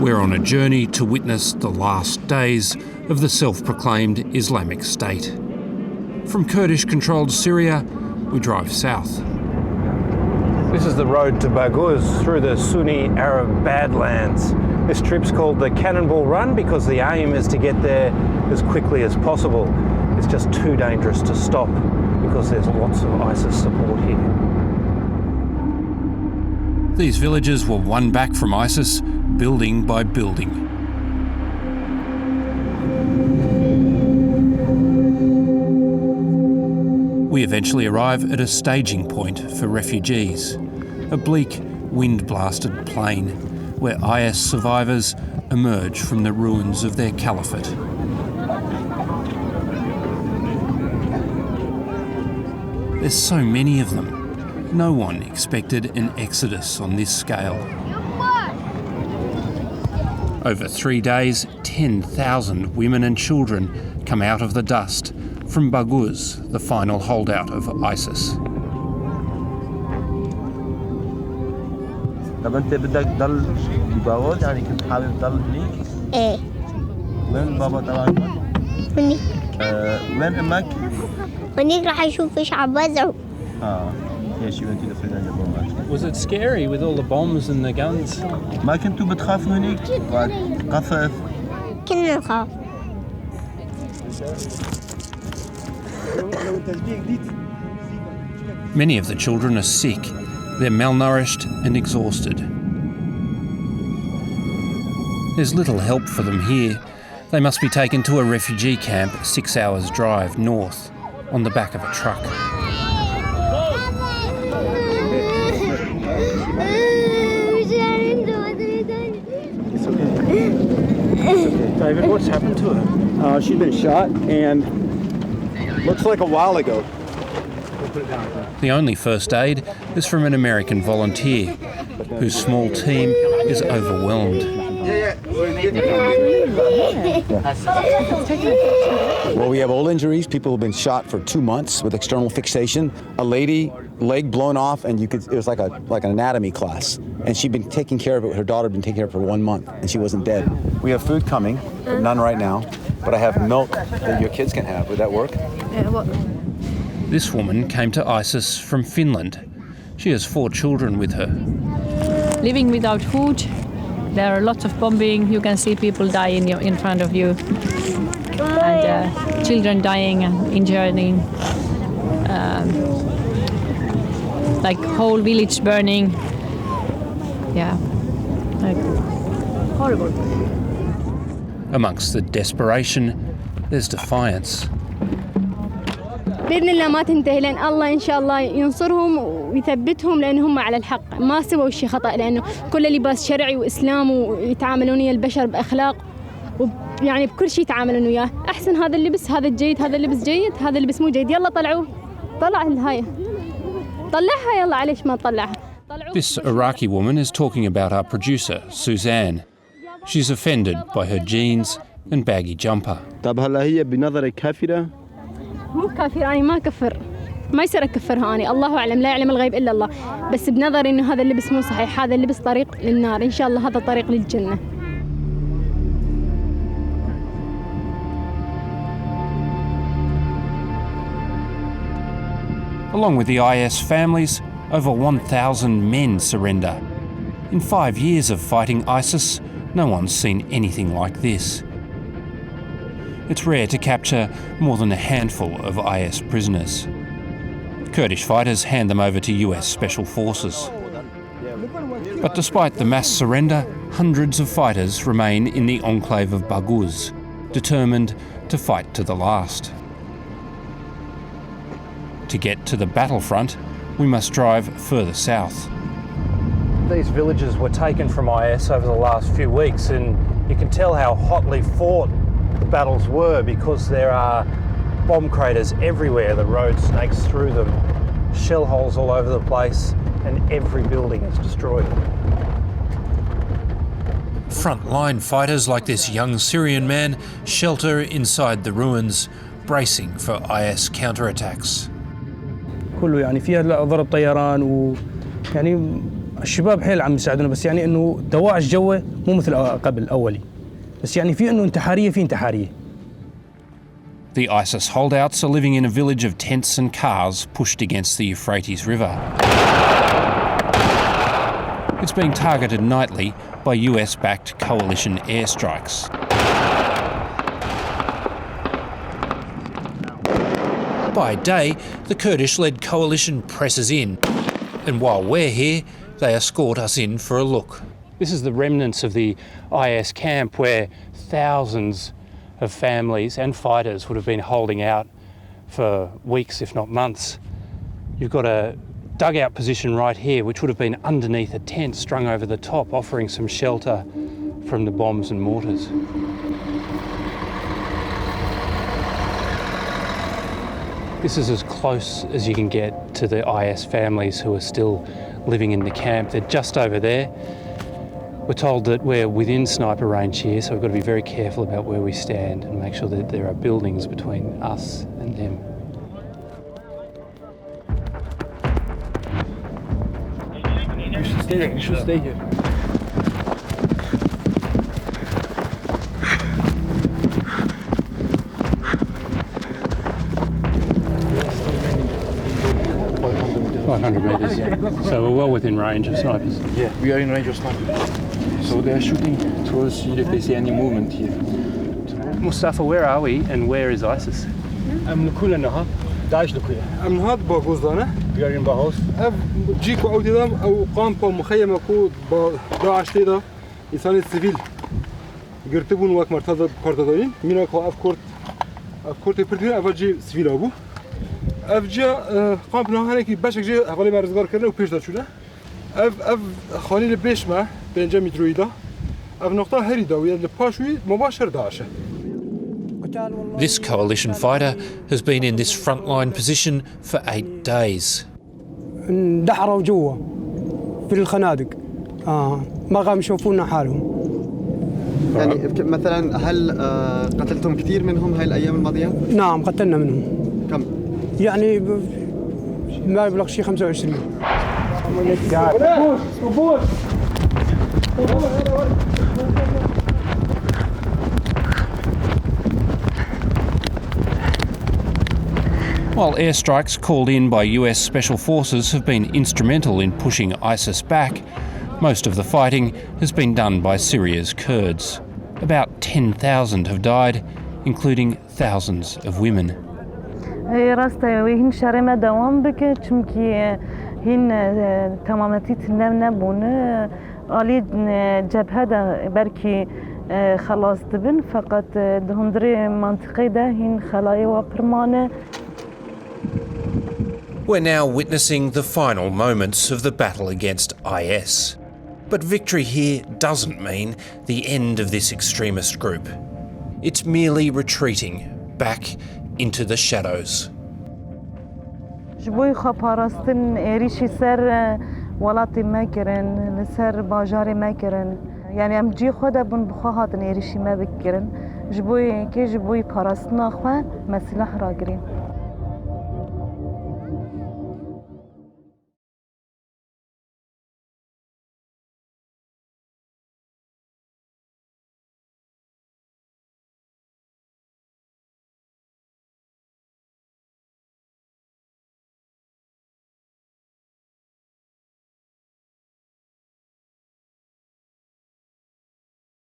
We're on a journey to witness the last days of the self-proclaimed Islamic State. From Kurdish-controlled Syria, we drive south. This is the road to Baghouz through the Sunni Arab Badlands. This trip's called the Cannonball Run because the aim is to get there as quickly as possible. It's just too dangerous to stop because there's lots of ISIS support here. These villages were won back from ISIS, building by building. We eventually arrive at a staging point for refugees, a bleak, wind-blasted plain where IS survivors emerge from the ruins of their caliphate. There's so many of them. No one expected an exodus on this scale. Over 3 days, 10,000 women and children come out of the dust from Baghouz, the final holdout of ISIS. طب انت بدك تضل بباغوز يعني كنت حابب تضل هنيك؟ ايه. وين بابا تبعك؟ هنيك. وين امك؟ هنيك راح اشوف ايش عم بزعوا. Yeah, she went to the prison bombardment. Was it scary with all the bombs and the guns? ما كنتوا بتخافوا هنيك؟ قصف. كنا نخاف. Many of the children are sick. They're malnourished and exhausted. There's little help for them here. They must be taken to a refugee camp 6 hours drive north on the back of a truck. David, what's happened to her? She's been shot and looks like a while ago. The only first aid is from an American volunteer whose small team is overwhelmed. Well, we have old injuries, people who've been shot for 2 months with external fixation. A lady, leg blown off, and it was like an anatomy class. And she'd been taking care of it, her daughter had been taking care of it for 1 month, and she wasn't dead. We have food coming, but none right now, but I have milk that your kids can have. Would that work? This woman came to ISIS from Finland. She has 4 children with her. Living without food, there are lots of bombing. You can see people die in front of you, and children dying and injuring. Like whole village burning. Yeah, like horrible. Amongst the desperation, there's defiance. بإذن الله ما تنتهي لأن الله إن شاء الله ينصرهم ويثبتهم لأن هم على الحق ما سووا شيء خطأ لأنه كل لباس شرعي وإسلام ويتعاملون ويا البشر بأخلاق ويعني بكل شيء يتعاملون وياه أحسن هذا اللبس هذا الجيد هذا اللبس جيد هذا اللبس مو جيد يلا طلعوه طلع الهاية طلعها يلا عليش ما نطلعها. This Iraqi woman is talking about our producer, Suzanne. She's offended by her jeans and baggy jumper. طب هلا هي بنظرك كافرة؟ مو كافر أنا ما كفر ما يصير أكفرها أنا الله أعلم لا يعلم الغيب إلا الله بس بنظري إنه هذا اللبس مو صحيح هذا اللبس طريق للنار إن شاء الله هذا طريق للجنة. Along with the IS families, over 1,000 men surrender. In 5 years of fighting ISIS, no one's seen anything like this. It's rare to capture more than a handful of IS prisoners. Kurdish fighters hand them over to US Special Forces. But despite the mass surrender, hundreds of fighters remain in the enclave of Baghouz, determined to fight to the last. To get to the battlefront, we must drive further south. These villages were taken from IS over the last few weeks, and you can tell how hotly fought the battles were because there are bomb craters everywhere. The road snakes through them, shell holes all over the place, and every building is destroyed. Frontline fighters like this young Syrian man shelter inside the ruins, bracing for IS counterattacks. كله يعني فيها ضرب طيران ويعني الشباب حيل عم يساعدونا بس يعني انه دواعي الجو مو مثل قبل اولي بس يعني في انه انتحاريه في انتحاريه. The ISIS holdouts are living in a village of tents and cars pushed against the Euphrates River. It's being targeted nightly by US-backed coalition airstrikes. By day, the Kurdish-led coalition presses in, and while we're here, they escort us in for a look. This is the remnants of the IS camp where thousands of families and fighters would have been holding out for weeks, if not months. You've got a dugout position right here, which would have been underneath a tent strung over the top, offering some shelter from the bombs and mortars. This is as close as you can get to the IS families who are still living in the camp. They're just over there. We're told that we're within sniper range here, so we've got to be very careful about where we stand and make sure that there are buildings between us and them. You should stay here. Meters, so we're well within range of snipers. Yeah, we are in range of snipers. So they are shooting to us if they see any movement here. Mustafa, where are we and where is ISIS? I'm كلنا نهار داعش لكويا. I'm not Baghouz دانا. We are in Baghouz. أف جيكو أو تدام أو قام مخيمة كود داعش تدا إنسان السيفيل. قرتبون وقت مرتضى كاردادين. مينا كوا أفكورت يبردين أفجي سيفيل أبو. أفجا قام بنهانه كي باشك جي حوالي ما رزقار كرنا وبيش دار شده. أف خالي البيش ما بينجا مترويدا. أف نقطة هريدا ويا الباشوي مباشر داعشه. This coalition fighter has been in this frontline position for 8 days. اندحروا جوا في الخنادق ما قام يشوفونا حالهم. يعني مثلا هل قتلتم كثير منهم هاي الايام الماضيه؟ نعم قتلنا منهم. كم؟ يعني ما يبلغ شيء 25. While airstrikes called in by US Special Forces have been instrumental in pushing ISIS back, most of the fighting has been done by Syria's Kurds. About 10,000 have died, including thousands of women. راسته وين شرمه دوام بك چونکی هین تمامتی نبون عالی جبهه ده برکی خلاص دبن فقط دهندری منطقه ده هین خلای و پرمانه. We're now witnessing the final moments of the battle against IS. But victory here doesn't mean the end of this extremist group. It's merely retreating back into the shadows. جبوی خپاراستن ایریشی سر ولاتی مکرن لسر باجاری مکرن یعنی ام جی خود بون بخواهاتن ایریشی ما بکرن جبوی که جبوی پاراستن آخوان مسلح را گرین.